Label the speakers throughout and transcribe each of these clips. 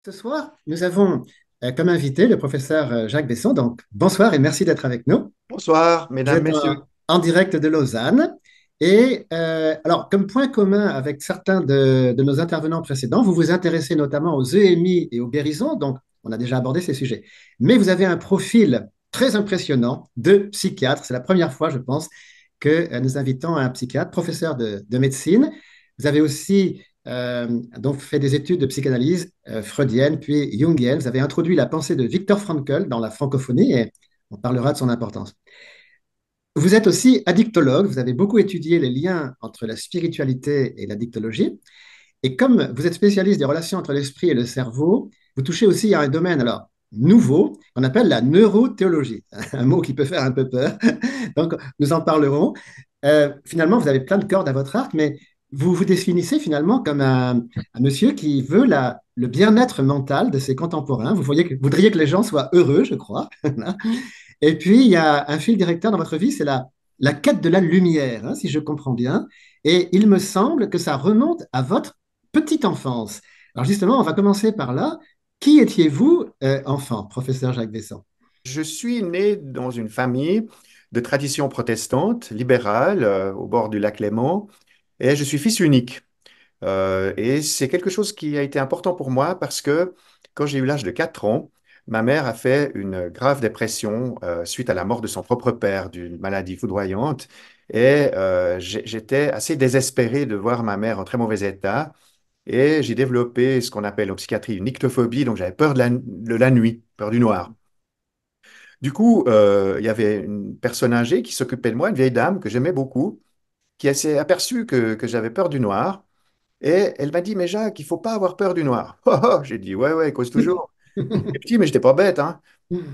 Speaker 1: Ce soir, nous avons comme invité le professeur Jacques Besson. Donc, bonsoir et merci d'être avec nous.
Speaker 2: Bonsoir,
Speaker 1: Vous
Speaker 2: mesdames,
Speaker 1: êtes
Speaker 2: messieurs.
Speaker 1: en direct de Lausanne. Et alors, comme point commun avec certains de nos intervenants précédents, vous vous intéressez notamment aux EMI et aux guérisons. Donc, on a déjà abordé ces sujets. Mais vous avez un profil très impressionnant de psychiatre. C'est la première fois, je pense, que nous invitons un psychiatre, professeur de médecine. Vous avez aussi donc fait des études de psychanalyse freudienne puis jungienne. Vous avez introduit la pensée de Viktor Frankl dans la francophonie et on parlera de son importance. Vous êtes aussi addictologue, vous avez beaucoup étudié les liens entre la spiritualité et l'addictologie. Et comme vous êtes spécialiste des relations entre l'esprit et le cerveau, vous touchez aussi à un domaine alors nouveau qu'on appelle la neurothéologie, un mot qui peut faire un peu peur. Donc, nous en parlerons. Finalement, vous avez plein de cordes à votre arc, mais vous vous définissez finalement comme un monsieur qui veut le bien-être mental de ses contemporains. Voudriez que les gens soient heureux, je crois. Et puis, il y a un fil directeur dans votre vie, c'est la quête de la lumière, hein, si je comprends bien. Et il me semble que ça remonte à votre petite enfance. Alors justement, on va commencer par là. Qui étiez-vous, enfant, professeur Jacques Besson?
Speaker 2: Je suis né dans une famille de tradition protestante, libérale, au bord du lac Léman, et je suis fils unique. Et c'est quelque chose qui a été important pour moi parce que quand j'ai eu l'âge de 4 ans, ma mère a fait une grave dépression suite à la mort de son propre père d'une maladie foudroyante. Et j'étais assez désespéré de voir ma mère en très mauvais état. Et j'ai développé ce qu'on appelle en psychiatrie une nyctophobie, donc j'avais peur de la nuit, peur du noir. Du coup, il y avait une personne âgée qui s'occupait de moi, une vieille dame que j'aimais beaucoup, qui s'est aperçue que j'avais peur du noir. Et elle m'a dit, mais Jacques, il faut pas avoir peur du noir. Oh, oh, j'ai dit, ouais, ouais, cause toujours. J'étais petit, mais j'étais pas bête, hein.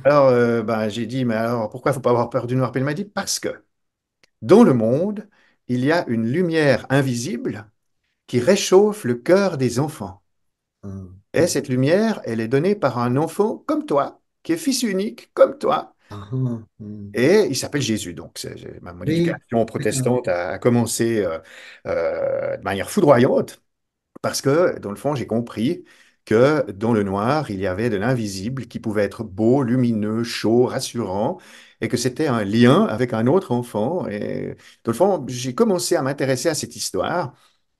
Speaker 2: Alors, ben, j'ai dit, mais alors, pourquoi il faut pas avoir peur du noir? Puis elle m'a dit, parce que dans le monde, il y a une lumière invisible qui réchauffe le cœur des enfants. Et cette lumière, elle est donnée par un enfant comme toi, qui est fils unique comme toi. Et il s'appelle Jésus. Donc, mon
Speaker 1: Oui,
Speaker 2: éducation
Speaker 1: d'accord.
Speaker 2: protestante a commencé de manière foudroyante parce que, dans le fond, j'ai compris que dans le noir, il y avait de l'invisible qui pouvait être beau, lumineux, chaud, rassurant, et que c'était un lien avec un autre enfant. Et dans le fond, j'ai commencé à m'intéresser à cette histoire.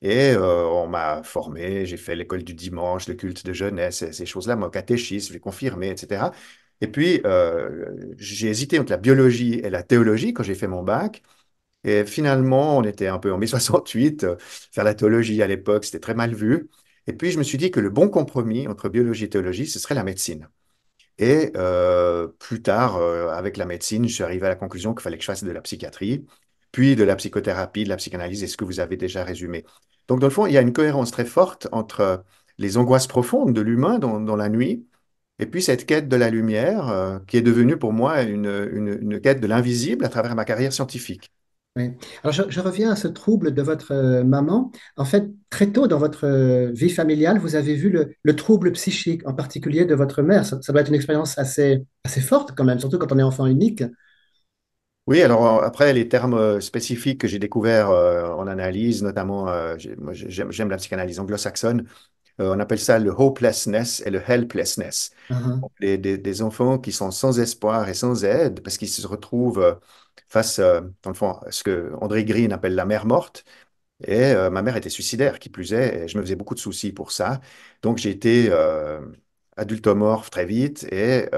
Speaker 2: Et on m'a formé, j'ai fait l'école du dimanche, le culte de jeunesse, ces choses-là, mon catéchisme, j'ai confirmé, etc. Et puis, j'ai hésité entre la biologie et la théologie quand j'ai fait mon bac. Et finalement, on était un peu en mai 68. Faire la théologie à l'époque, c'était très mal vu. Et puis, je me suis dit que le bon compromis entre biologie et théologie, ce serait la médecine. Et plus tard, avec la médecine, je suis arrivé à la conclusion qu'il fallait que je fasse de la psychiatrie, puis de la psychothérapie, de la psychanalyse, et ce que vous avez déjà résumé. Donc, dans le fond, il y a une cohérence très forte entre les angoisses profondes de l'humain dans la nuit, et puis cette quête de la lumière, qui est devenue pour moi une quête de l'invisible à travers ma carrière scientifique.
Speaker 1: Oui. Alors, je reviens à ce trouble de votre maman. En fait, très tôt dans votre vie familiale, vous avez vu le trouble psychique, en particulier de votre mère. Ça doit être une expérience assez forte quand même, surtout quand on est enfant unique.
Speaker 2: Oui, alors après, les termes spécifiques que j'ai découverts en analyse, notamment, moi, j'aime la psychanalyse anglo-saxonne, on appelle ça le hopelessness et le helplessness.
Speaker 1: Mhm.
Speaker 2: Donc, des enfants qui sont sans espoir et sans aide parce qu'ils se retrouvent face, dans le fond, à ce que André Green appelle la mère morte. Et ma mère était suicidaire, qui plus est, et je me faisais beaucoup de soucis pour ça. Donc j'ai été adultomorphe très vite, et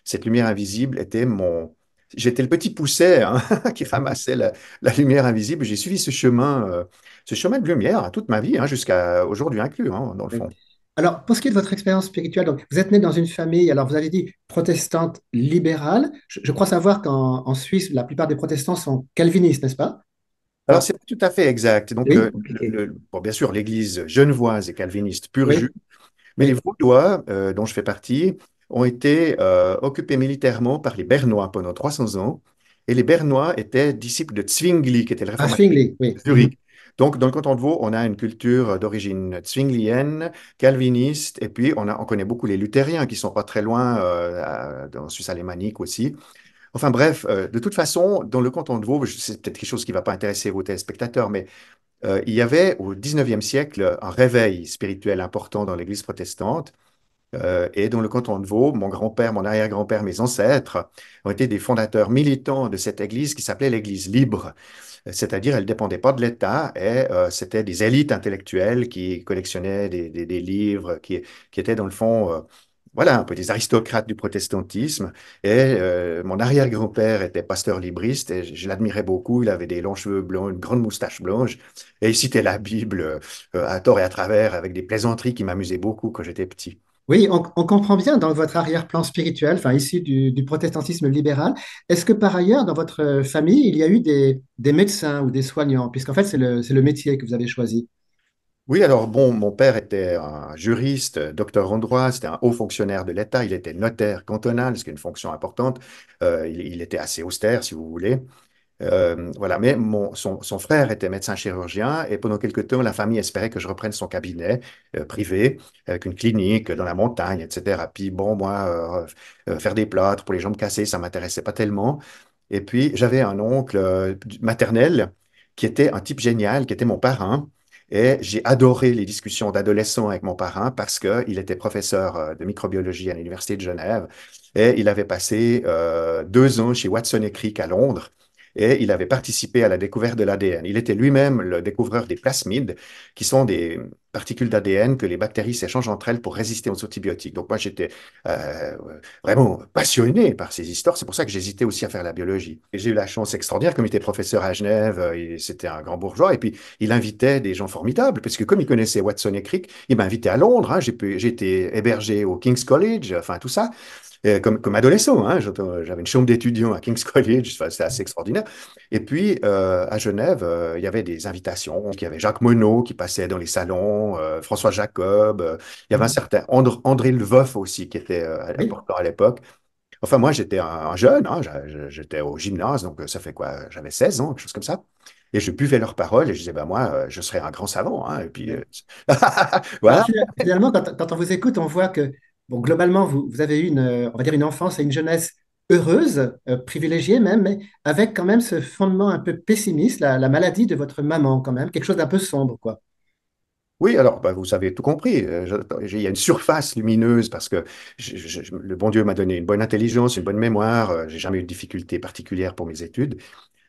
Speaker 2: cette lumière invisible était mon... J'étais le petit pousset hein, qui ramassait la lumière invisible. J'ai suivi ce chemin de lumière toute ma vie, hein, jusqu'à aujourd'hui inclus, hein, dans le
Speaker 1: Oui.
Speaker 2: fond.
Speaker 1: Alors, pour ce qui est de votre expérience spirituelle, donc, vous êtes né dans une famille, alors vous avez dit protestante libérale. Je crois savoir qu'en Suisse, la plupart des protestants sont calvinistes, n'est-ce pas?
Speaker 2: Alors,
Speaker 1: Alors,
Speaker 2: c'est pas tout à fait exact. Donc,
Speaker 1: oui, ok.
Speaker 2: bon, bien sûr, l'Église genevoise est calviniste pur
Speaker 1: Oui,
Speaker 2: jus, mais les
Speaker 1: oui.
Speaker 2: Vaudois, dont je fais partie, ont été occupés militairement par les Bernois pendant 300 ans. Et les Bernois étaient disciples de Zwingli, qui était le
Speaker 1: À
Speaker 2: réformateur
Speaker 1: Zwingli, oui.
Speaker 2: de
Speaker 1: Mhm.
Speaker 2: Zurich. Donc, dans le canton de Vaud, on a une culture d'origine zwinglienne, calviniste, et puis on connaît beaucoup les luthériens qui sont pas très loin, dans Suisse alémanique aussi. Enfin bref, de toute façon, dans le canton de Vaud, c'est peut-être quelque chose qui ne va pas intéresser vos téléspectateurs, mais il y avait au 19e siècle un réveil spirituel important dans l'Église protestante. Et dans le canton de Vaud, mon grand-père, mon arrière-grand-père, mes ancêtres ont été des fondateurs militants de cette église qui s'appelait l'Église libre. C'est-à-dire, elle ne dépendait pas de l'État et c'était des élites intellectuelles qui collectionnaient des livres, qui étaient dans le fond, voilà, un peu des aristocrates du protestantisme. Et mon arrière-grand-père était pasteur libriste et je l'admirais beaucoup. Il avait des longs cheveux blonds, une grande moustache blanche et il citait la Bible à tort et à travers avec des plaisanteries qui m'amusaient beaucoup quand j'étais petit.
Speaker 1: Oui, on comprend bien dans votre arrière-plan spirituel, enfin issu du protestantisme libéral. Est-ce que par ailleurs, dans votre famille, il y a eu des médecins ou des soignants, puisqu'en fait, c'est le métier que vous avez choisi?
Speaker 2: Oui, alors bon, mon père était un juriste, docteur en droit, c'était un haut fonctionnaire de l'État, il était notaire cantonal, ce qui est une fonction importante. Il était assez austère, si vous voulez. Voilà, mais son frère était médecin chirurgien et pendant quelque temps, la famille espérait que je reprenne son cabinet privé avec une clinique dans la montagne, etc. Puis bon, moi, faire des plâtres pour les jambes cassées, ça m'intéressait pas tellement. Et puis, j'avais un oncle maternel qui était un type génial, qui était mon parrain. Et j'ai adoré les discussions d'adolescents avec mon parrain parce qu'il était professeur de microbiologie à l'Université de Genève et il avait passé 2 ans chez Watson et Crick à Londres et il avait participé à la découverte de l'ADN. Il était lui-même le découvreur des plasmides, qui sont des particules d'ADN que les bactéries s'échangent entre elles pour résister aux antibiotiques. Donc moi, j'étais euh, vraiment passionné par ces histoires. C'est pour ça que j'hésitais aussi à faire la biologie. Et j'ai eu la chance extraordinaire, comme il était professeur à Genève, c'était un grand bourgeois, et puis il invitait des gens formidables, parce que comme il connaissait Watson et Crick, il m'a invité à Londres, hein. J'ai été hébergé au King's College, enfin tout ça. Comme adolescent, hein, j'avais une chambre d'étudiant à King's College, enfin, c'était assez extraordinaire. Et puis, à Genève, il y avait des invitations. Il y avait Jacques Monod qui passait dans les salons, François Jacob, il y avait un
Speaker 1: Mhm.
Speaker 2: certain André Leboeuf aussi qui était
Speaker 1: Oui.
Speaker 2: important à l'époque. Enfin, moi, j'étais un jeune, hein, j'étais au gymnase, donc ça fait quoi? J'avais 16 ans, quelque chose comme ça. Et je buvais leurs paroles et je disais, ben moi, je serais un grand savant, hein. Et puis,
Speaker 1: Oui. Alors
Speaker 2: voilà.
Speaker 1: finalement, quand on vous écoute, on voit que, bon, globalement, vous avez eu on va dire une enfance et une jeunesse heureuse, privilégiée même, mais avec quand même ce fondement un peu pessimiste, la maladie de votre maman quand même, quelque chose d'un peu sombre, quoi.
Speaker 2: Oui, alors, bah, vous avez tout compris. Il y a une surface lumineuse parce que le bon Dieu m'a donné une bonne intelligence, une bonne mémoire. J'ai jamais eu de difficultés particulières pour mes études.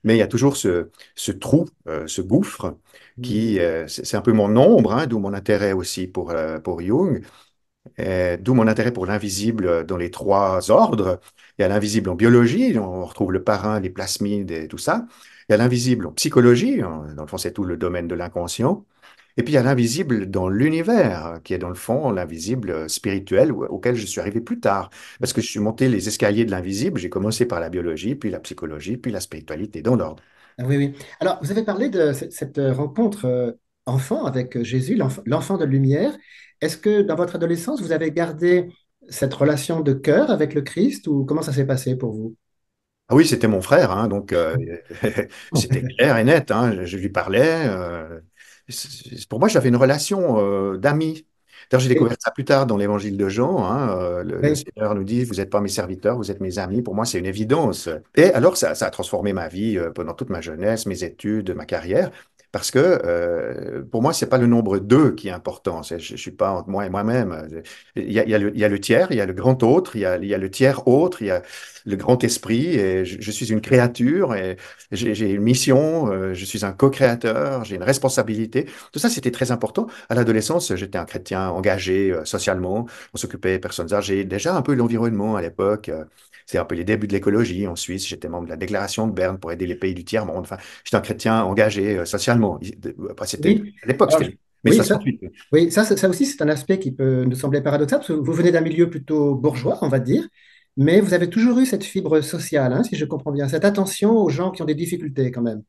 Speaker 2: Mais il y a toujours ce trou, ce gouffre,
Speaker 1: Mhm.
Speaker 2: qui, c'est un peu mon ombre, hein, d'où mon intérêt aussi pour Jung, d'où mon intérêt pour l'invisible dans les trois ordres. Il y a l'invisible en biologie, on retrouve le parrain, les plasmides et tout ça. Il y a l'invisible en psychologie, dans le fond, c'est tout le domaine de l'inconscient. Et puis il y a l'invisible dans l'univers, qui est dans le fond l'invisible spirituel auquel je suis arrivé plus tard. Parce que je suis monté les escaliers de l'invisible, j'ai commencé par la biologie, puis la psychologie, puis la spiritualité dans l'ordre.
Speaker 1: Ah oui, oui. Alors, vous avez parlé de cette rencontre enfant avec Jésus, l'enfant de lumière. Est-ce que dans votre adolescence, vous avez gardé cette relation de cœur avec le Christ ou comment ça s'est passé pour vous?
Speaker 2: Ah oui, c'était mon frère, hein, donc c'était clair et net, hein, je lui parlais. Pour moi, j'avais une relation d'ami. D'ailleurs, j'ai
Speaker 1: Oui,
Speaker 2: découvert ça plus tard dans l'évangile de Jean, hein, le
Speaker 1: oui,
Speaker 2: Seigneur nous dit, vous n'êtes pas mes serviteurs, vous êtes mes amis. Pour moi, c'est une évidence. Et alors, ça a transformé ma vie pendant toute ma jeunesse, mes études, ma carrière. Parce que pour moi, c'est pas le nombre deux qui est important. Je suis pas entre moi et moi-même. Il y a le tiers, il y a le grand autre, il y a le tiers autre, il y a le grand esprit. Et je suis une créature et j'ai une mission. Je suis un co-créateur. J'ai une responsabilité. Tout ça, c'était très important. À l'adolescence, j'étais un chrétien engagé socialement. On s'occupait des personnes âgées. Déjà un peu de l'environnement à l'époque. C'est un peu les débuts de l'écologie en Suisse. J'étais membre de la Déclaration de Berne pour aider les pays du tiers-monde. Enfin, j'étais un chrétien engagé socialement. Après, c'était
Speaker 1: oui.
Speaker 2: à l'époque,
Speaker 1: Alors,
Speaker 2: c'était mai
Speaker 1: oui, ça,
Speaker 2: 68.
Speaker 1: oui, ça aussi, c'est un aspect qui peut nous sembler paradoxal, parce que vous venez d'un milieu plutôt bourgeois, on va dire, mais vous avez toujours eu cette fibre sociale, hein, si je comprends bien, cette attention aux gens qui ont des difficultés quand même.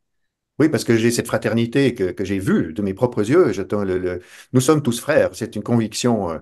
Speaker 2: Oui, parce que j'ai cette fraternité que j'ai vue de mes propres yeux. Nous sommes tous frères. C'est une conviction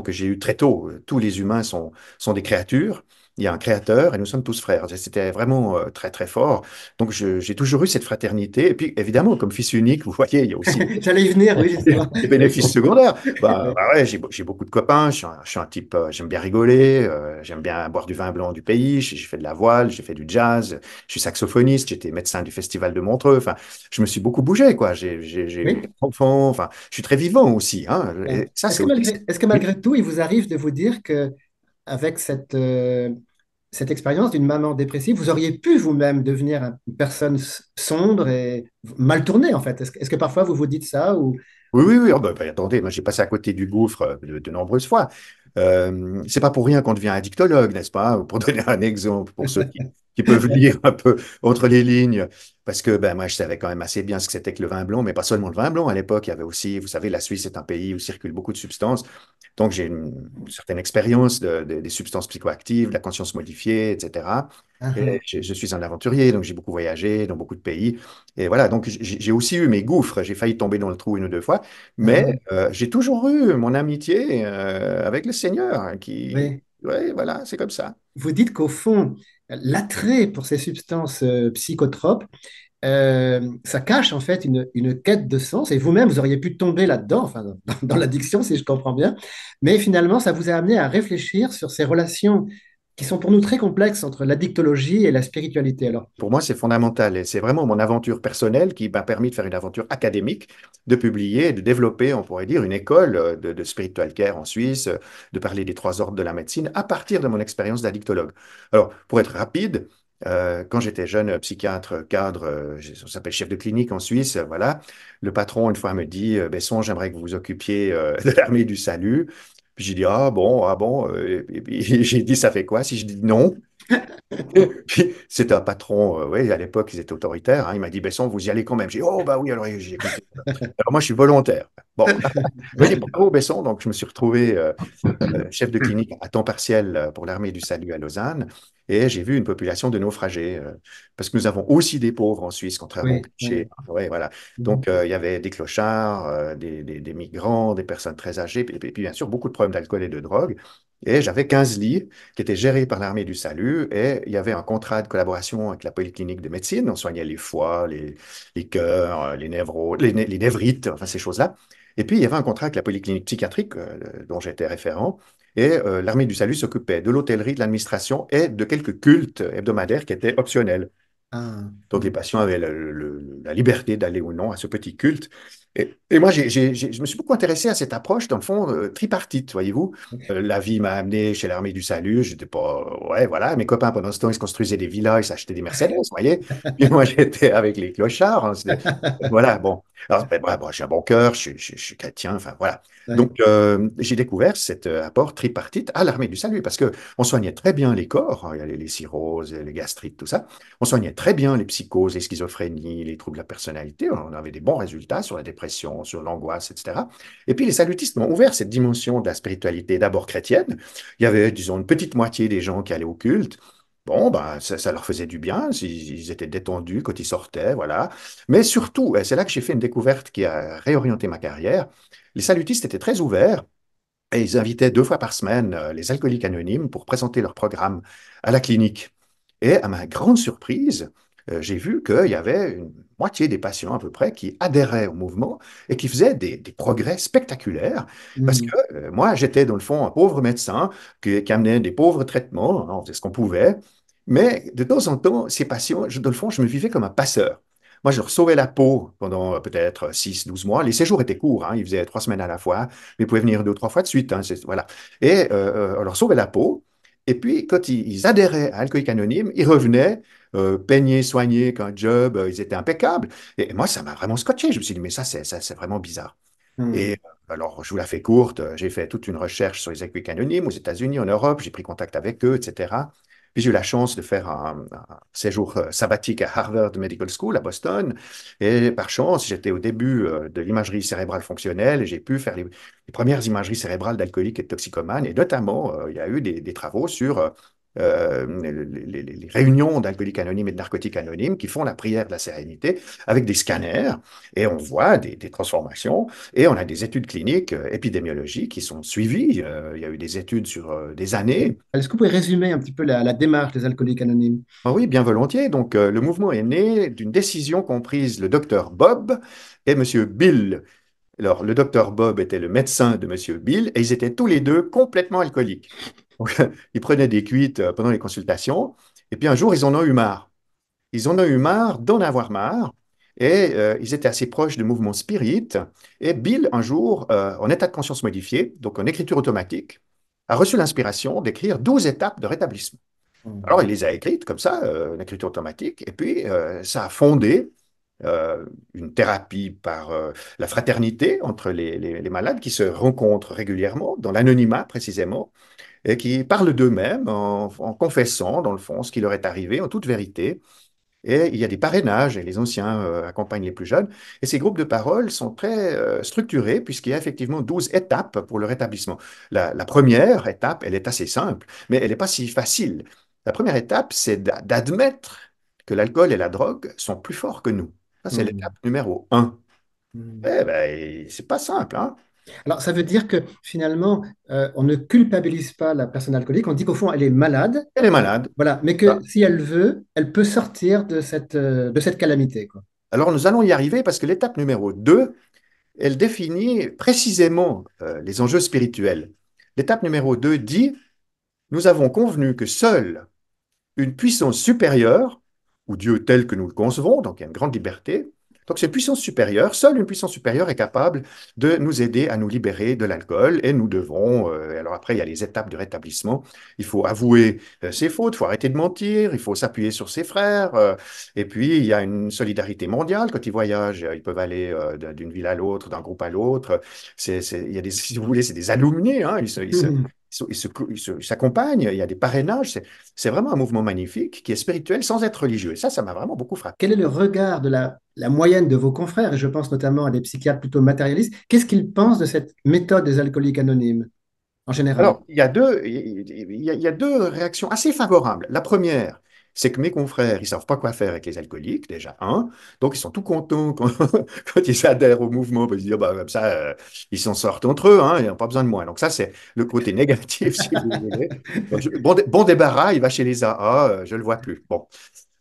Speaker 2: que j'ai eue très tôt. Tous les humains sont des créatures. il y a un créateur et nous sommes tous frères. C'était vraiment très, très fort. Donc, j'ai toujours eu cette fraternité. Et puis, évidemment, comme fils unique, vous voyez, il y a aussi
Speaker 1: J'allais y venir, oui, justement.
Speaker 2: les bénéfices secondaires.
Speaker 1: Oui,
Speaker 2: Ouais, j'ai beaucoup de copains. Je suis un type, j'aime bien rigoler, j'aime bien boire du vin blanc du pays. J'ai fait de la voile, j'ai fait du jazz. Je suis saxophoniste. J'étais médecin du festival de Montreux. Enfin, je me suis beaucoup bougé, quoi. J'ai eu
Speaker 1: oui.
Speaker 2: 4 enfants. Enfin, je suis très vivant aussi, hein.
Speaker 1: Ouais.
Speaker 2: Et ça, c'est aussi.
Speaker 1: Est-ce que malgré tout, il vous arrive de vous dire que avec cette expérience d'une maman dépressive, vous auriez pu vous-même devenir une personne sombre et mal tournée, en fait? Est-ce que parfois vous vous dites ça ou...
Speaker 2: Oui, oui, oui. Oh, bah, attendez, moi j'ai passé à côté du gouffre de nombreuses fois. C'est pas pour rien qu'on devient addictologue, n'est-ce pas? Pour donner un exemple pour ceux qui peuvent lire un peu entre les lignes. Parce que ben, moi je savais quand même assez bien ce que c'était que le vin blanc, mais pas seulement le vin blanc. À l'époque, il y avait aussi, vous savez, la Suisse est un pays où circulent beaucoup de substances. Donc j'ai une certaine expérience des substances psychoactives, de la conscience modifiée, etc.
Speaker 1: Ah,
Speaker 2: Et
Speaker 1: ah,
Speaker 2: je suis un aventurier, donc j'ai beaucoup voyagé dans beaucoup de pays. Et voilà, donc j'ai aussi eu mes gouffres. J'ai failli tomber dans le trou 1 ou 2 fois.
Speaker 1: ah,
Speaker 2: Mais
Speaker 1: ah.
Speaker 2: j'ai toujours eu mon amitié avec le Seigneur qui...
Speaker 1: Oui.
Speaker 2: Ouais, voilà, c'est comme ça.
Speaker 1: Vous dites qu'au fond, l'attrait pour ces substances psychotropes, ça cache en fait une quête de sens, et vous-même, vous auriez pu tomber là-dedans, enfin, dans l'addiction, si je comprends bien, mais finalement, ça vous a amené à réfléchir sur ces relations qui sont pour nous très complexes entre l'addictologie et la spiritualité. Alors,
Speaker 2: Pour moi, c'est fondamental et c'est vraiment mon aventure personnelle qui m'a permis de faire une aventure académique, de publier, de développer, on pourrait dire, une école de spiritual care en Suisse, de parler des 3 ordres de la médecine à partir de mon expérience d'addictologue. Alors, pour être rapide, quand j'étais jeune psychiatre cadre, on s'appelle chef de clinique en Suisse, voilà, le patron une fois me dit, Besson, j'aimerais que vous vous occupiez de l'armée du salut. Puis j'ai dit, ah bon, et puis j'ai dit, ça fait quoi si je dis non? Puis, c'était un patron, oui, à l'époque, ils étaient autoritaires, hein. Il m'a dit, Besson, vous y allez quand même. J'ai dit, oh, bah oui, alors j'ai écouté. Alors, moi, je suis volontaire. Bon, il m'a dit, bravo, Besson. Donc, je me suis retrouvé chef de clinique à temps partiel pour l'armée du salut à Lausanne. Et j'ai vu une population de naufragés, parce que nous avons aussi des pauvres en Suisse, contrairement au
Speaker 1: oui,
Speaker 2: cliché.
Speaker 1: oui.
Speaker 2: Ouais, voilà.
Speaker 1: Mhm.
Speaker 2: Donc, il y avait des clochards, des migrants, des personnes très âgées, et puis, bien sûr, beaucoup de problèmes d'alcool et de drogue. Et j'avais 15 lits qui étaient gérés par l'armée du salut, et il y avait un contrat de collaboration avec la polyclinique de médecine. On soignait les foies, les cœurs, les névros, les névrites, enfin ces choses-là. Et puis, il y avait un contrat avec la polyclinique psychiatrique, dont j'étais référent. Et l'armée du salut s'occupait de l'hôtellerie, de l'administration et de quelques cultes hebdomadaires qui étaient optionnels.
Speaker 1: Ah,
Speaker 2: Donc les
Speaker 1: mhm.
Speaker 2: patients avaient la liberté d'aller ou non à ce petit culte. Et moi, je me suis beaucoup intéressé à cette approche, dans le fond, tripartite, voyez-vous. La vie m'a amené chez l'Armée du Salut. J'étais pas... Ouais, voilà. Mes copains, pendant ce temps, ils se construisaient des villas, ils s'achetaient des Mercedes, vous voyez. Puis moi, j'étais avec les clochards, hein. Voilà, bon. Alors, ben, voilà, bon, j'ai un bon cœur, je suis chrétien, enfin, voilà.
Speaker 1: Ouais.
Speaker 2: Donc, j'ai découvert cet apport tripartite à l'Armée du Salut, parce que on soignait très bien les corps, hein. Il y a les cirrhoses, les gastrites, tout ça. On soignait très bien les psychoses, les schizophrénies, les troubles de la personnalité. On avait des bons résultats sur la dépression, sur l'angoisse, etc. Et puis les salutistes m'ont ouvert cette dimension de la spiritualité d'abord chrétienne. Il y avait, disons, une petite moitié des gens qui allaient au culte. Bon, ben, ça leur faisait du bien, ils étaient détendus quand ils sortaient, voilà. Mais surtout, et c'est là que j'ai fait une découverte qui a réorienté ma carrière, les salutistes étaient très ouverts et ils invitaient 2 fois par semaine les alcooliques anonymes pour présenter leur programme à la clinique. Et à ma grande surprise, j'ai vu qu'il y avait une moitié des patients à peu près qui adhéraient au mouvement et qui faisaient des progrès spectaculaires. Parce que
Speaker 1: Mhm.
Speaker 2: moi, j'étais dans le fond un pauvre médecin qui amenait des pauvres traitements, hein, on faisait ce qu'on pouvait. Mais de temps en temps, ces patients, dans le fond, je me vivais comme un passeur. Moi, je leur sauvais la peau pendant peut-être 6, 12 mois. Les séjours étaient courts, hein, ils faisaient 3 semaines à la fois, mais ils pouvaient venir 2 ou 3 fois de suite, hein, voilà. Et on leur sauvait la peau. Et puis, quand ils adhéraient à Alcooliques Anonymes, ils revenaient peignés, soignés, qu'un job, ils étaient impeccables. Et moi, ça m'a vraiment scotché. Je me suis dit, mais ça, c'est vraiment bizarre. Et
Speaker 1: Mhm.
Speaker 2: alors, je vous la fais courte, j'ai fait toute une recherche sur les alcooliques anonymes aux États-Unis, en Europe, j'ai pris contact avec eux, etc. Puis j'ai eu la chance de faire un séjour sabbatique à Harvard Medical School à Boston. Et par chance, j'étais au début de l'imagerie cérébrale fonctionnelle et j'ai pu faire les premières imageries cérébrales d'alcooliques et de toxicomanes. Et notamment, il y a eu des travaux sur les réunions d'alcooliques anonymes et de narcotiques anonymes qui font la prière de la sérénité avec des scanners et on voit des transformations et on a des études cliniques épidémiologiques qui sont suivies. Il y a eu des études sur des années.
Speaker 1: Est-ce que vous pouvez résumer un petit peu la démarche des alcooliques anonymes?
Speaker 2: Ah oui, bien volontiers. Donc, le mouvement est né d'une décision qu'ont prise le docteur Bob et monsieur Bill. Alors, le docteur Bob était le médecin de monsieur Bill et ils étaient tous les deux complètement alcooliques. Donc, ils prenaient des cuites pendant les consultations et puis un jour, ils en ont eu marre. Ils en ont eu marre d'en avoir marre et ils étaient assez proches du mouvement Spirit. Et Bill, un jour, en état de conscience modifié, donc en écriture automatique, a reçu l'inspiration d'écrire 12 étapes de rétablissement. Alors, il les a écrites comme ça, en écriture automatique, et puis ça a fondé une thérapie par la fraternité entre les malades qui se rencontrent régulièrement, dans l'anonymat précisément, et qui parlent d'eux-mêmes en confessant, dans le fond, ce qui leur est arrivé en toute vérité. Et il y a des parrainages, et les anciens accompagnent les plus jeunes. Et ces groupes de parole sont très structurés, puisqu'il y a effectivement 12 étapes pour le rétablissement. La première étape, elle est assez simple, mais elle n'est pas si facile. La première étape, c'est d'admettre que l'alcool et la drogue sont plus forts que nous. Ça, c'est l'étape
Speaker 1: Hmm.
Speaker 2: numéro un.
Speaker 1: Hmm.
Speaker 2: Eh ben, c'est pas simple, hein?
Speaker 1: Alors, ça veut dire que finalement, on ne culpabilise pas la personne alcoolique, on dit qu'au fond, elle est malade,
Speaker 2: Elle est malade.
Speaker 1: voilà, mais que si elle veut, elle peut sortir de cette calamité, quoi.
Speaker 2: Alors, nous allons y arriver parce que l'étape numéro 2, elle définit précisément les enjeux spirituels. L'étape numéro 2 dit, nous avons convenu que seule une puissance supérieure, ou Dieu tel que nous le concevons, donc il y a une grande liberté, donc cette puissance supérieure, seule une puissance supérieure est capable de nous aider à nous libérer de l'alcool et nous devons, alors après il y a les étapes de rétablissement, il faut avouer ses fautes, il faut arrêter de mentir, il faut s'appuyer sur ses frères, et puis il y a une solidarité mondiale, quand ils voyagent, ils peuvent aller d'une ville à l'autre, d'un groupe à l'autre, il y a des, si vous voulez, c'est des alumni, hein, ils s'accompagnent, il y a des parrainages, c'est vraiment un mouvement magnifique qui est spirituel sans être religieux. Et ça m'a vraiment beaucoup frappé.
Speaker 1: Quel est le regard de la moyenne de vos confrères, et je pense notamment à des psychiatres plutôt matérialistes, qu'est-ce qu'ils pensent de cette méthode des alcooliques anonymes, en général?
Speaker 2: Alors, il y a deux réactions assez favorables. La première, c'est que mes confrères, ils savent pas quoi faire avec les alcooliques, déjà, un. Donc, ils sont tout contents quand, quand ils adhèrent au mouvement, parce qu'ils disent, bah, comme ça, ils s'en sortent entre eux, hein, ils n'ont pas besoin de moi. Donc, ça, c'est le côté négatif, si vous voulez. Donc, bon débarras, il va chez les AA, je le vois plus. Bon.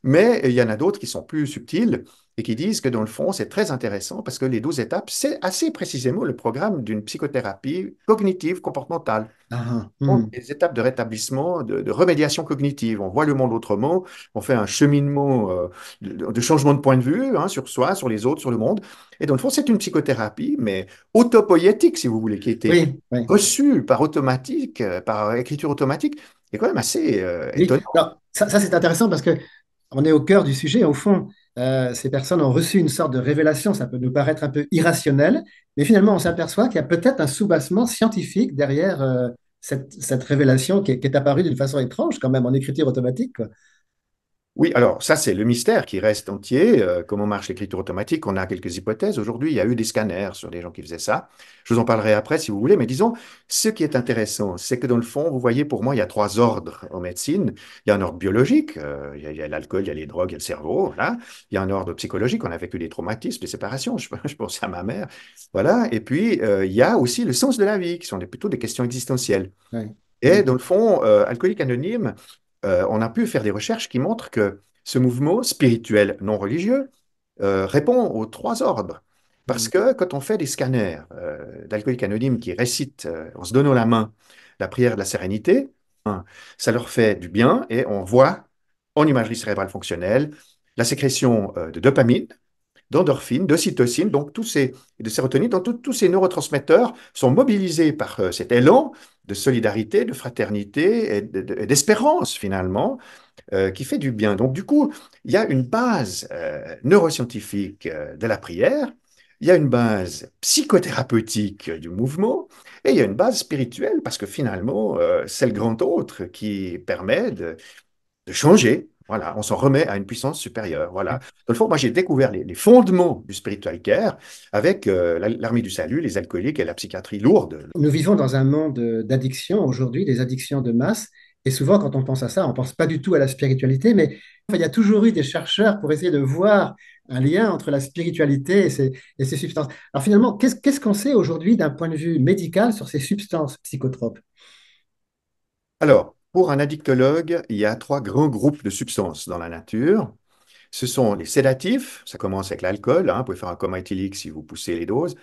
Speaker 2: Mais il y en a d'autres qui sont plus subtils et qui disent que dans le fond, c'est très intéressant parce que les 12 étapes, c'est assez précisément le programme d'une psychothérapie cognitive comportementale.
Speaker 1: Ah,
Speaker 2: Donc,
Speaker 1: hmm.
Speaker 2: des étapes de rétablissement, de remédiation cognitive. On voit le monde autrement, on fait un cheminement de changement de point de vue hein, sur soi, sur les autres, sur le monde. Et dans le fond, c'est une psychothérapie, mais autopoïétique, si vous voulez, qui a été
Speaker 1: Oui, oui.
Speaker 2: reçue par automatique, par écriture automatique, et quand même assez
Speaker 1: Oui.
Speaker 2: étonnant.
Speaker 1: Alors, ça c'est intéressant parce que on est au cœur du sujet. Au fond, ces personnes ont reçu une sorte de révélation. Ça peut nous paraître un peu irrationnel, mais finalement, on s'aperçoit qu'il y a peut-être un soubassement scientifique derrière cette révélation qui est apparue d'une façon étrange, quand même, en écriture automatique, quoi.
Speaker 2: Oui, alors ça, c'est le mystère qui reste entier. Comment marche l'écriture automatique? On a quelques hypothèses. Aujourd'hui, il y a eu des scanners sur des gens qui faisaient ça. Je vous en parlerai après si vous voulez. Mais disons, ce qui est intéressant, c'est que dans le fond, vous voyez, pour moi, il y a trois ordres en médecine. Il y a un ordre biologique, il y a l'alcool, il y a les drogues, il y a le cerveau. Voilà. Il y a un ordre psychologique. On a vécu des traumatismes, des séparations. Je pense à ma mère. Voilà. Et puis, il y a aussi le sens de la vie, qui sont plutôt des questions existentielles.
Speaker 1: Ouais.
Speaker 2: Et
Speaker 1: Mm.
Speaker 2: dans le fond, Alcoolique Anonyme, on a pu faire des recherches qui montrent que ce mouvement spirituel non religieux répond aux trois ordres. Parce
Speaker 1: Mm.
Speaker 2: que quand on fait des scanners d'alcooliques anonymes qui récitent en se donnant la main la prière de la sérénité, hein, ça leur fait du bien et on voit en imagerie cérébrale fonctionnelle la sécrétion de dopamine, d'endorphine, d'ocytocine, donc de sérotonine, donc tous ces neurotransmetteurs sont mobilisés par cet élan de solidarité, de fraternité et d'espérance finalement, qui fait du bien. Donc du coup, il y a une base neuroscientifique de la prière, il y a une base psychothérapeutique du mouvement, et il y a une base spirituelle, parce que finalement, c'est le grand autre qui permet de changer. Voilà, on s'en remet à une puissance supérieure. Voilà. Dans le fond, moi, j'ai découvert les fondements du spiritual care avec l'armée du salut, les alcooliques et la psychiatrie lourde.
Speaker 1: Nous vivons dans un monde d'addiction aujourd'hui, des addictions de masse. Et souvent, quand on pense à ça, on ne pense pas du tout à la spiritualité, mais enfin, il y a toujours eu des chercheurs pour essayer de voir un lien entre la spiritualité et ces substances. Alors finalement, qu'est-ce qu'on sait aujourd'hui d'un point de vue médical sur ces substances psychotropes?
Speaker 2: Alors, pour un addictologue, il y a trois grands groupes de substances dans la nature. Ce sont les sédatifs, ça commence avec l'alcool, hein, vous pouvez faire un coma éthylique si vous poussez les doses,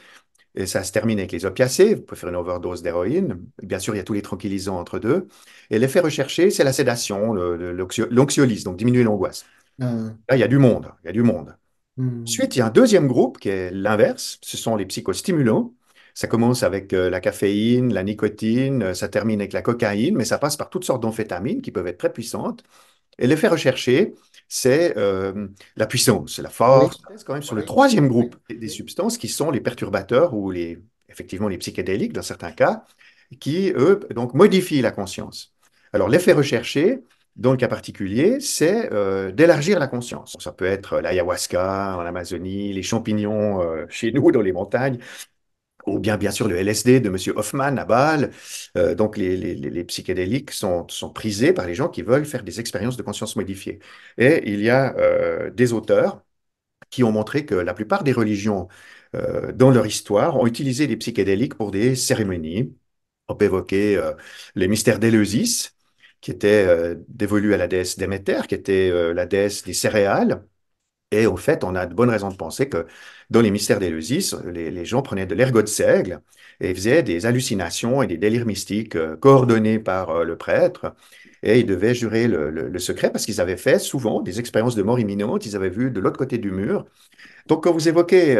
Speaker 2: et ça se termine avec les opiacés, vous pouvez faire une overdose d'héroïne. Bien sûr, il y a tous les tranquillisants entre deux. Et l'effet recherché, c'est la sédation, l'anxiolyse, donc diminuer l'angoisse.
Speaker 1: Euh,
Speaker 2: Là, il y a du monde, il y a du monde.
Speaker 1: hmm,
Speaker 2: Ensuite, il y a un deuxième groupe qui est l'inverse, ce sont les psychostimulants. Ça commence avec la caféine, la nicotine, ça termine avec la cocaïne, mais ça passe par toutes sortes d'amphétamines qui peuvent être très puissantes. Et l'effet recherché, c'est la puissance, la
Speaker 1: oui,
Speaker 2: force. On reste quand même sur le troisième groupe des substances qui sont les perturbateurs ou effectivement les psychédéliques dans certains cas, qui, eux, donc modifient la conscience. Alors, l'effet recherché, dans le cas particulier, c'est d'élargir la conscience. Ça peut être l'ayahuasca en Amazonie, les champignons chez nous dans les montagnes, ou bien sûr le LSD de Monsieur Hoffman à Bâle. Donc les psychédéliques sont prisés par les gens qui veulent faire des expériences de conscience modifiée. Et il y a des auteurs qui ont montré que la plupart des religions dans leur histoire ont utilisé les psychédéliques pour des cérémonies. On peut évoquer les mystères d'Éleusis, qui étaient dévolus à la déesse Déméter, qui était la déesse des céréales. Et au fait, on a de bonnes raisons de penser que dans les mystères d'Éleusis, les gens prenaient de l'ergot de seigle et faisaient des hallucinations et des délires mystiques coordonnés par le prêtre. Et ils devaient jurer le secret parce qu'ils avaient fait souvent des expériences de mort imminente. Ils avaient vu de l'autre côté du mur donc, quand vous évoquez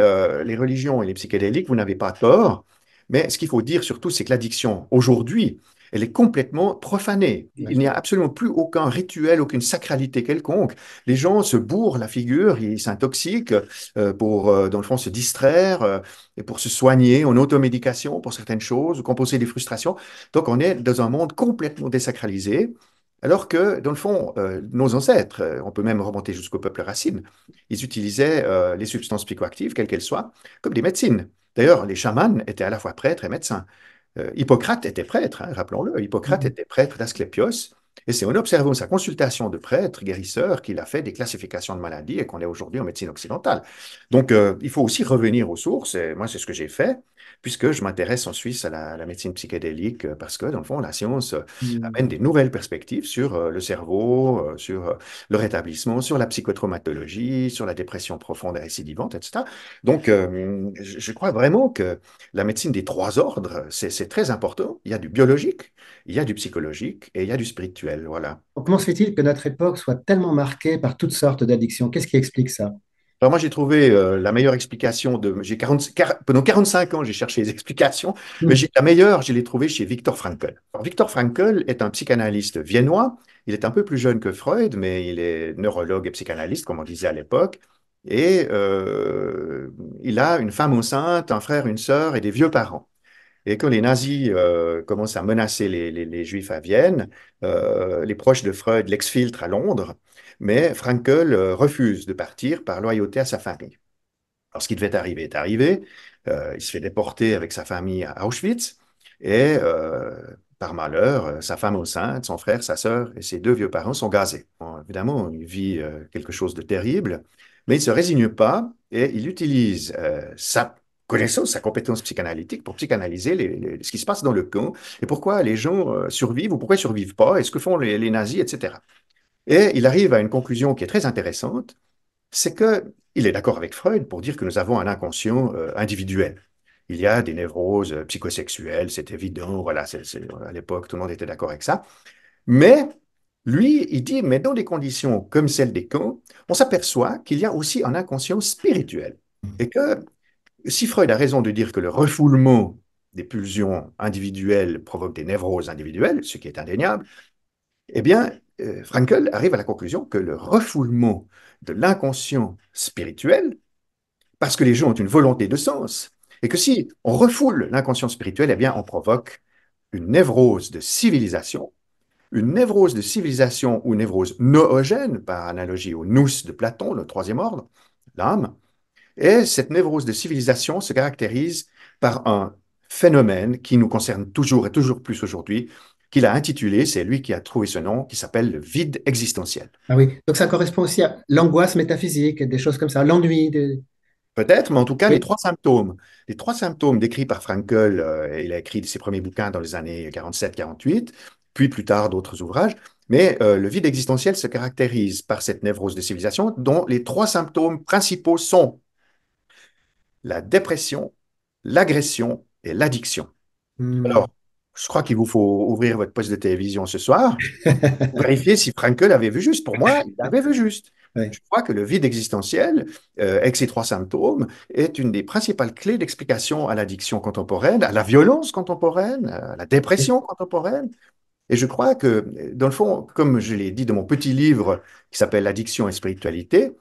Speaker 2: les religions et les psychédéliques, vous n'avez pas tort. Mais ce qu'il faut dire surtout, c'est que l'addiction, aujourd'hui, elle est complètement profanée. Il n'y a absolument plus aucun rituel, aucune sacralité quelconque. Les gens se bourrent la figure, ils s'intoxiquent pour, dans le fond, se distraire et pour se soigner en automédication pour certaines choses, ou composer des frustrations. Donc, on est dans un monde complètement désacralisé. Alors que, dans le fond, nos ancêtres, on peut même remonter jusqu'au peuple racine, ils utilisaient les substances psychoactives, quelles qu'elles soient, comme des médecines. D'ailleurs, les chamans étaient à la fois prêtres et médecins. Hippocrate était prêtre, hein, rappelons-le. Hippocrate
Speaker 1: hmm,
Speaker 2: était prêtre d'Asclépios. Et c'est en observant sa consultation de prêtre guérisseur qu'il a fait des classifications de maladies et qu'on est aujourd'hui en médecine occidentale. Donc, il faut aussi revenir aux sources. Et moi, c'est ce que j'ai fait, puisque je m'intéresse en Suisse à la médecine psychédélique, parce que, dans le fond, la science amène
Speaker 1: hmm.
Speaker 2: des nouvelles perspectives sur le cerveau, sur le rétablissement, sur la psychotraumatologie, sur la dépression profonde et récidivante, etc. Donc, je crois vraiment que la médecine des trois ordres, c'est très important. Il y a du biologique, il y a du psychologique et il y a du spirituel. Voilà.
Speaker 1: Comment se fait-il que notre époque soit tellement marquée par toutes sortes d'addictions? Qu'est-ce qui explique ça?
Speaker 2: Alors moi, j'ai trouvé la meilleure explication pendant 45 ans, j'ai cherché les explications, mais
Speaker 1: Hmm,
Speaker 2: la meilleure, je l'ai trouvée chez Viktor Frankl. Alors, Viktor Frankl est un psychanalyste viennois. Il est un peu plus jeune que Freud, mais il est neurologue et psychanalyste, comme on disait à l'époque. Et il a une femme enceinte, un frère, une sœur et des vieux parents. Et quand les nazis commencent à menacer les Juifs à Vienne, les proches de Freud l'exfiltrent à Londres, mais Frankl refuse de partir par loyauté à sa famille. Alors, ce qui devait arriver est arrivé. Il se fait déporter avec sa famille à Auschwitz et, par malheur, sa femme enceinte, son frère, sa sœur et ses deux vieux parents sont gazés. Bon, évidemment, il vit quelque chose de terrible, mais il ne se résigne pas et il utilise sa connaissance, sa compétence psychanalytique pour psychanalyser ce qui se passe dans le camp et pourquoi les gens survivent ou pourquoi ils ne survivent pas et ce que font les nazis, etc. Et il arrive à une conclusion qui est très intéressante, c'est que il est d'accord avec Freud pour dire que nous avons un inconscient individuel. Il y a des névroses psychosexuelles, c'est évident, voilà, à l'époque, tout le monde était d'accord avec ça. Mais lui, il dit, mais dans des conditions comme celles des camps, on s'aperçoit qu'il y a aussi un inconscient spirituel. Et que si Freud a raison de dire que le refoulement des pulsions individuelles provoque des névroses individuelles, ce qui est indéniable, eh bien, Frankl arrive à la conclusion que le refoulement de l'inconscient spirituel, parce que les gens ont une volonté de sens, et que si on refoule l'inconscient spirituel, eh bien, on provoque une névrose de civilisation, une névrose de civilisation ou névrose noogène, par analogie au nous de Platon, le troisième ordre, l'âme, et cette névrose de civilisation se caractérise par un phénomène qui nous concerne toujours et toujours plus aujourd'hui, qu'il a intitulé, c'est lui qui a trouvé ce nom, qui s'appelle le vide existentiel.
Speaker 1: Ah oui, donc ça correspond aussi à l'angoisse métaphysique, des choses comme ça, l'ennui.
Speaker 2: Peut-être, mais en tout cas,
Speaker 1: Oui.
Speaker 2: les trois symptômes décrits par Frankl, il a écrit ses premiers bouquins dans les années 47-48, puis plus tard d'autres ouvrages, mais le vide existentiel se caractérise par cette névrose de civilisation dont les trois symptômes principaux sont la dépression, l'agression et l'addiction.
Speaker 1: Hmm.
Speaker 2: Alors, je crois qu'il vous faut ouvrir votre poste de télévision ce soir pour vérifier si Frankel avait vu juste. Pour moi, il avait vu juste.
Speaker 1: Ouais.
Speaker 2: Je crois que le vide existentiel, avec ses trois symptômes, est une des principales clés d'explication à l'addiction contemporaine, à la violence contemporaine, à la dépression contemporaine. Et je crois que, dans le fond, comme je l'ai dit dans mon petit livre qui s'appelle L'addiction et spiritualité,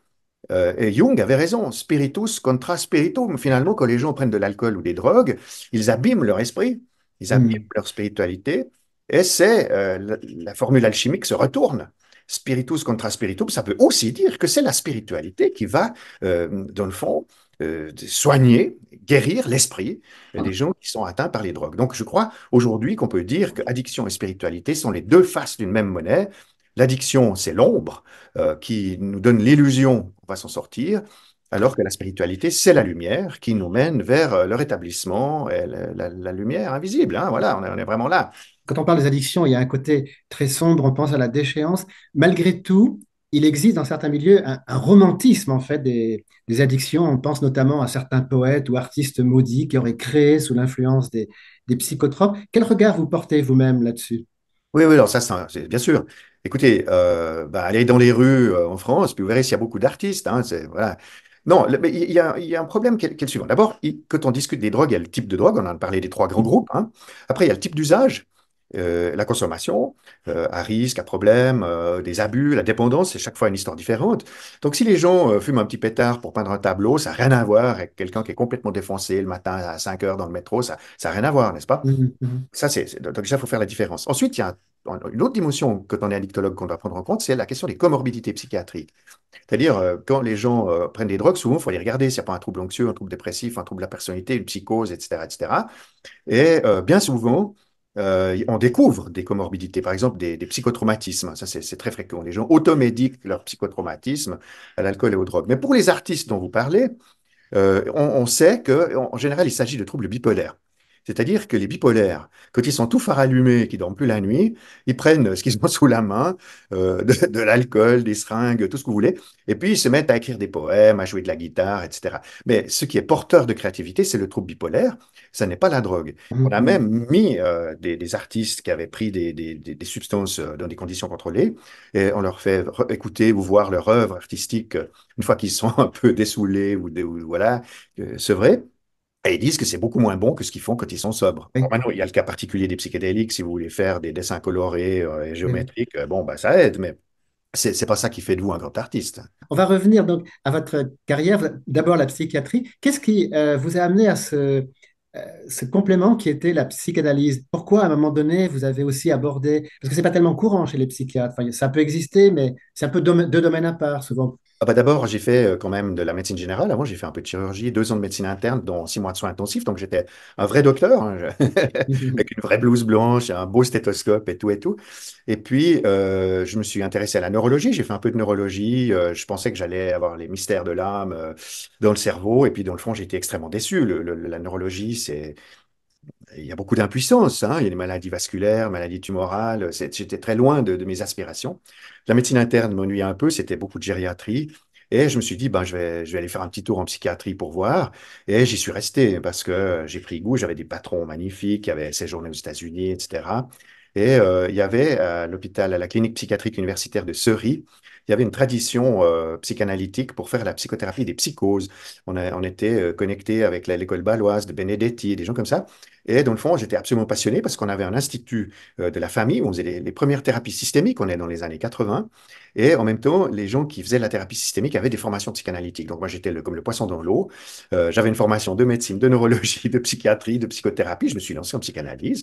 Speaker 2: et Jung avait raison, spiritus contra spiritum. Finalement, quand les gens prennent de l'alcool ou des drogues, ils abîment leur esprit, ils abîment
Speaker 1: Hmm.
Speaker 2: leur spiritualité, et c'est la formule alchimique se retourne. Spiritus contra spiritum, ça peut aussi dire que c'est la spiritualité qui va, dans le fond, soigner, guérir l'esprit des gens qui sont atteints par les drogues. Donc, je crois aujourd'hui qu'on peut dire que addiction et spiritualité sont les deux faces d'une même monnaie. L'addiction, c'est l'ombre qui nous donne l'illusion qu'on va s'en sortir, alors que la spiritualité, c'est la lumière qui nous mène vers le rétablissement et la lumière invisible. Hein, voilà, on est vraiment là.
Speaker 1: Quand on parle des addictions, il y a un côté très sombre, on pense à la déchéance. Malgré tout, il existe dans certains milieux un romantisme en fait des addictions. On pense notamment à certains poètes ou artistes maudits qui auraient créé sous l'influence des psychotropes. Quel regard vous portez vous-même là-dessus?
Speaker 2: Oui, oui, alors ça, c'est bien sûr. Écoutez, bah, allez dans les rues en France, puis vous verrez s'il y a beaucoup d'artistes. Hein, voilà. Non, mais il y a un problème qui est le suivant. D'abord, quand on discute des drogues, il y a le type de drogue, on en a parlé des trois grands groupes. Hein. Après, il y a le type d'usage, la consommation, à risque, à problème, des abus, la dépendance, c'est chaque fois une histoire différente. Donc, si les gens fument un petit pétard pour peindre un tableau, ça n'a rien à voir avec quelqu'un qui est complètement défoncé le matin à 5 heures dans le métro, ça n'a rien à voir, n'est-ce pas?
Speaker 1: Mhm, mhm.
Speaker 2: Ça, donc déjà, il faut faire la différence. Ensuite, il y a une autre dimension quand on est addictologue qu'on doit prendre en compte, c'est la question des comorbidités psychiatriques. C'est-à-dire, quand les gens prennent des drogues, souvent, il faut aller regarder s'il n'y a pas un trouble anxieux, un trouble dépressif, un trouble de la personnalité, une psychose, etc., etc. Et bien souvent, on découvre des comorbidités, par exemple des psychotraumatismes. Ça, c'est très fréquent. Les gens automédiquent leurs psychotraumatismes à l'alcool et aux drogues. Mais pour les artistes dont vous parlez, on sait qu'en général, il s'agit de troubles bipolaires. C'est-à-dire que les bipolaires, quand ils sont tout farallumés, qui dorment plus la nuit, ils prennent ce qu'ils ont sous la main, de l'alcool, des seringues, tout ce que vous voulez, et puis ils se mettent à écrire des poèmes, à jouer de la guitare, etc. Mais ce qui est porteur de créativité, c'est le trouble bipolaire, ça n'est pas la drogue. On a
Speaker 1: Mhm.
Speaker 2: même mis des artistes qui avaient pris des substances dans des conditions contrôlées, et on leur fait écouter ou voir leur œuvre artistique une fois qu'ils sont un peu dessoulés ou voilà, c'est vrai. Et ils disent que c'est beaucoup moins bon que ce qu'ils font quand ils sont sobres.
Speaker 1: Oui,
Speaker 2: Bon, maintenant, il y a le cas particulier des psychédéliques. Si vous voulez faire des dessins colorés et
Speaker 1: oui.
Speaker 2: géométriques, bon, bah, ça aide, mais c'est pas ça qui fait de vous un grand artiste.
Speaker 1: On va revenir donc à votre carrière. D'abord la psychiatrie. Qu'est-ce qui vous a amené à ce complément qui était la psychanalyse? Pourquoi à un moment donné vous avez aussi abordé, parce que c'est pas tellement courant chez les psychiatres. Enfin, ça peut exister, mais c'est un peu deux domaines à part souvent.
Speaker 2: Ah bah d'abord, j'ai fait quand même de la médecine générale. Avant, j'ai fait un peu de chirurgie, 2 ans de médecine interne, dont 6 mois de soins intensifs. Donc, j'étais un vrai docteur, hein, avec une vraie blouse blanche, un beau stéthoscope et tout et tout. Et puis, je me suis intéressé à la neurologie. J'ai fait un peu de neurologie. Je pensais que j'allais avoir les mystères de l'âme dans le cerveau. Et puis, dans le fond, j'ai été extrêmement déçu. La neurologie, il y a beaucoup d'impuissance, hein. Il y a des maladies vasculaires, maladies tumorales. J'étais très loin de mes aspirations. La médecine interne m'ennuyait un peu, c'était beaucoup de gériatrie. Et je me suis dit, ben, je vais aller faire un petit tour en psychiatrie pour voir. Et j'y suis resté parce que j'ai pris goût. J'avais des patrons magnifiques qui avaient séjourné aux États-Unis, etc. Et il y avait à l'hôpital, à la clinique psychiatrique universitaire de Seury, il y avait une tradition psychanalytique pour faire la psychothérapie des psychoses. On était connecté avec l'école bâloise de Benedetti, des gens comme ça. Et dans le fond, j'étais absolument passionné parce qu'on avait un institut de la famille où on faisait les premières thérapies systémiques, on est dans les années 80, et en même temps, les gens qui faisaient la thérapie systémique avaient des formations psychanalytiques. Donc moi, j'étais comme le poisson dans l'eau. J'avais une formation de médecine, de neurologie, de psychiatrie, de psychothérapie. Je me suis lancé en psychanalyse.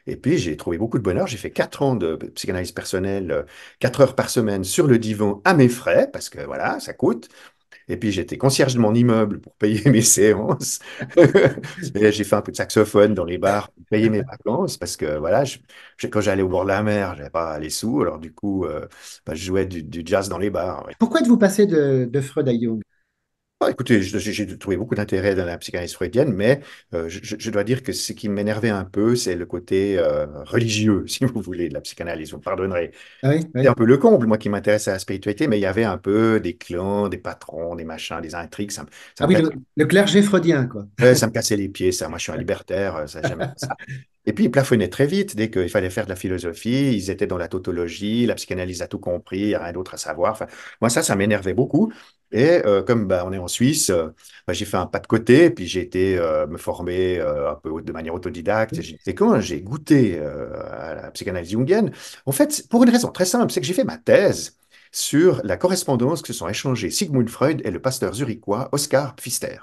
Speaker 2: Et puis, j'ai trouvé beaucoup de bonheur. J'ai fait 4 ans de psychanalyse personnelle, 4 heures par semaine sur le divan à mes frais, parce que voilà, ça coûte. Et puis j'étais concierge de mon immeuble pour payer mes séances. Et j'ai fait un peu de saxophone dans les bars payer mes vacances parce que voilà, quand j'allais au bord de la mer, j'avais pas les sous. Alors du coup, bah, je jouais du jazz dans les bars. Ouais.
Speaker 1: Pourquoi êtes-vous passé de Freud à Jung?
Speaker 2: Ah, écoutez, j'ai trouvé beaucoup d'intérêt dans la psychanalyse freudienne, mais je dois dire que ce qui m'énervait un peu, c'est le côté religieux, si vous voulez, de la psychanalyse. Vous me pardonnerez.
Speaker 1: Ah oui,
Speaker 2: C'est
Speaker 1: oui.
Speaker 2: un peu le comble, moi qui m'intéresse à la spiritualité, mais il y avait un peu des clans, des patrons, des machins, des intrigues. Ça
Speaker 1: Ah
Speaker 2: me
Speaker 1: oui,
Speaker 2: cassait,
Speaker 1: le clergé freudien, quoi.
Speaker 2: ouais, ça me cassait les pieds, ça. Moi, je suis un libertaire, ça, j'aime pas ça. Et puis, ils plafonnaient très vite dès qu'il fallait faire de la philosophie. Ils étaient dans la tautologie, la psychanalyse a tout compris, il n'y a rien d'autre à savoir. Enfin, moi, ça m'énervait beaucoup. Et comme bah, on est en Suisse, bah, j'ai fait un pas de côté, puis j'ai été me former un peu de manière autodidacte. Et quand j'ai goûté à la psychanalyse jungienne, en fait, pour une raison très simple, c'est que j'ai fait ma thèse sur la correspondance que se sont échangées Sigmund Freud et le pasteur zurichois Oskar Pfister.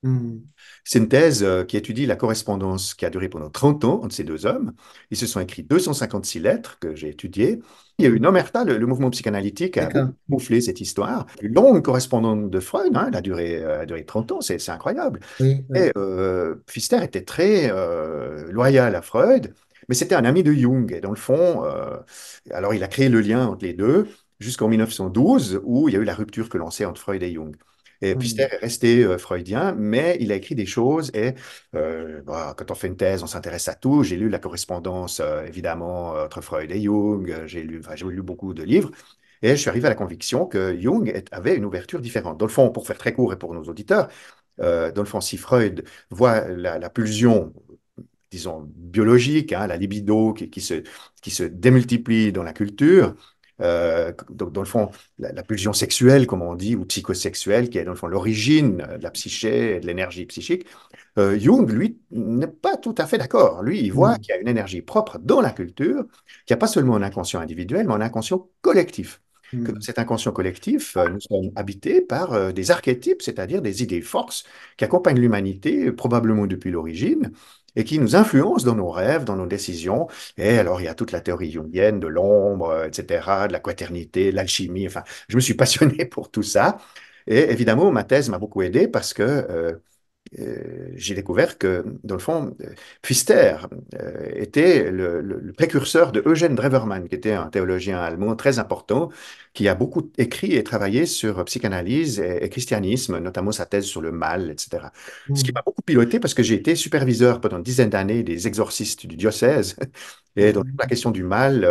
Speaker 1: Hmm.
Speaker 2: C'est une thèse qui étudie la correspondance qui a duré pendant 30 ans entre ces deux hommes. Ils se sont écrits 256 lettres que j'ai étudiées. Il y a eu une omerta, le mouvement psychanalytique a beaucoup
Speaker 1: D'accord.
Speaker 2: gonflé cette histoire. Une longue correspondance de Freud, hein, elle a duré 30 ans, c'est incroyable.
Speaker 1: Oui, oui.
Speaker 2: Et Pfister était très loyal à Freud, mais c'était un ami de Jung. Et dans le fond, alors il a créé le lien entre les deux jusqu'en 1912, où il y a eu la rupture que l'on sait entre Freud et Jung. Et Pfister
Speaker 1: Hmm.
Speaker 2: est resté freudien, mais il a écrit des choses. Et bah, quand on fait une thèse, on s'intéresse à tout. J'ai lu la correspondance, évidemment, entre Freud et Jung. J'ai lu beaucoup de livres. Et je suis arrivé à la conviction que avait une ouverture différente. Dans le fond, pour faire très court et pour nos auditeurs, dans le fond, si Freud voit la pulsion, disons, biologique, hein, la libido qui se démultiplie dans la culture, donc dans le fond, la pulsion sexuelle, comme on dit, ou psychosexuelle, qui est dans le fond l'origine de la psyché et de l'énergie psychique, Jung, lui, n'est pas tout à fait d'accord. Lui, il voit
Speaker 1: Hmm.
Speaker 2: qu'il y a une énergie propre dans la culture, qu'il n'y a pas seulement un inconscient individuel, mais un inconscient collectif. Que dans
Speaker 1: Hmm.
Speaker 2: cet inconscient collectif, nous sommes habités par des archétypes, c'est-à-dire des idées forces qui accompagnent l'humanité probablement depuis l'origine et qui nous influencent dans nos rêves, dans nos décisions. Et alors, il y a toute la théorie jungienne de l'ombre, etc., de la quaternité, de l'alchimie. Enfin, je me suis passionné pour tout ça. Et évidemment, ma thèse m'a beaucoup aidé parce que j'ai découvert que, dans le fond, Pfister était le précurseur de Eugène Drewermann, qui était un théologien allemand très important, qui a beaucoup écrit et travaillé sur psychanalyse et christianisme, notamment sa thèse sur le mal, etc. Ce qui
Speaker 1: Hmm.
Speaker 2: m'a beaucoup piloté parce que j'ai été superviseur pendant une dizaine d'années des exorcistes du diocèse. Et donc, la
Speaker 1: Hmm.
Speaker 2: question du mal,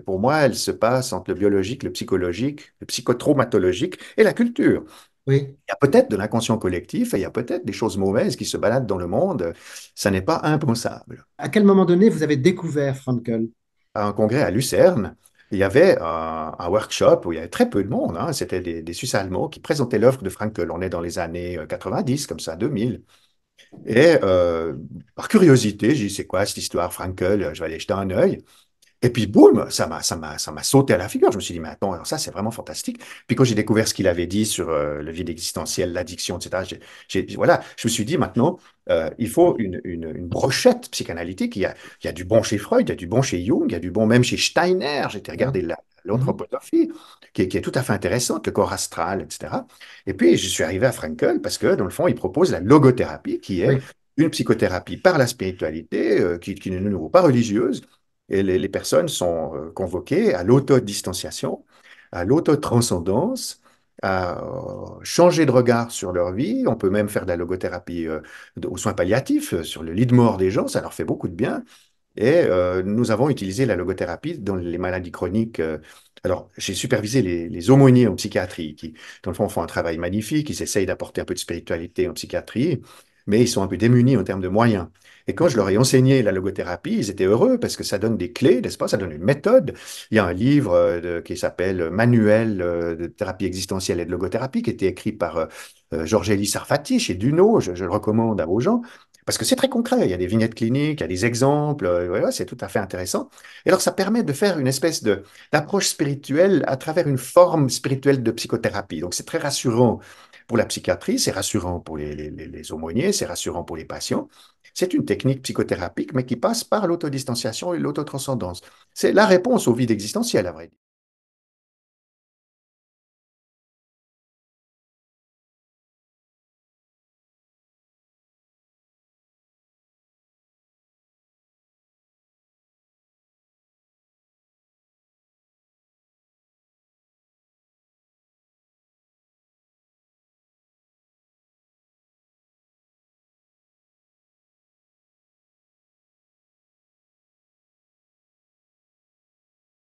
Speaker 2: pour moi, elle se passe entre le biologique, le psychologique, le psychotraumatologique et la culture.
Speaker 1: Oui.
Speaker 2: Il y a peut-être de l'inconscient collectif et il y a peut-être des choses mauvaises qui se baladent dans le monde. Ça n'est pas impensable.
Speaker 1: À quel moment donné vous avez découvert Frankl?
Speaker 2: À un congrès à Lucerne, il y avait un workshop où il y avait très peu de monde, hein. C'était des Suisses allemands qui présentaient l'œuvre de Frankl. On est dans les années 90, comme ça, 2000. Et par curiosité, j'ai dit, c'est quoi cette histoire, Frankl? Je vais aller jeter un œil. Et puis, boum, ça m'a sauté à la figure. Je me suis dit, mais attends, alors ça, c'est vraiment fantastique. Puis quand j'ai découvert ce qu'il avait dit sur le vide existentiel, l'addiction, etc., voilà, je me suis dit, maintenant, il faut une brochette psychanalytique. Il y a du bon chez Freud, il y a du bon chez Jung, il y a du bon même chez Steiner. J'étais
Speaker 1: Oui.
Speaker 2: regardé
Speaker 1: Mhm.
Speaker 2: l'anthroposophie, qui est tout à fait intéressante, le corps astral, etc. Et puis, je suis arrivé à Frankl parce que, dans le fond, il propose la logothérapie, qui est
Speaker 1: Oui.
Speaker 2: une psychothérapie par la spiritualité, qui n'est de nouveau pas religieuse, et les personnes sont convoquées à l'autodistanciation, à l'autotranscendance, à changer de regard sur leur vie. On peut même faire de la logothérapie aux soins palliatifs, sur le lit de mort des gens, ça leur fait beaucoup de bien. Et nous avons utilisé la logothérapie dans les maladies chroniques. Alors, j'ai supervisé les aumôniers en psychiatrie qui, dans le fond, font un travail magnifique. Ils essayent d'apporter un peu de spiritualité en psychiatrie, mais ils sont un peu démunis en termes de moyens. Et quand je leur ai enseigné la logothérapie, ils étaient heureux parce que ça donne des clés, n'est-ce pas? Ça donne une méthode. Il y a un livre qui s'appelle Manuel de thérapie existentielle et de logothérapie qui a été écrit par Georges Elie Sarfati chez Duno. Je le recommande à vos gens. Parce que c'est très concret, il y a des vignettes cliniques, il y a des exemples, ouais, c'est tout à fait intéressant. Et alors ça permet de faire une espèce d'approche spirituelle à travers une forme spirituelle de psychothérapie. Donc c'est très rassurant pour la psychiatrie, c'est rassurant pour les aumôniers, c'est rassurant pour les patients. C'est une technique psychothérapique, mais qui passe par l'autodistanciation et l'autotranscendance. C'est la réponse au vide existentiel, à vrai dire.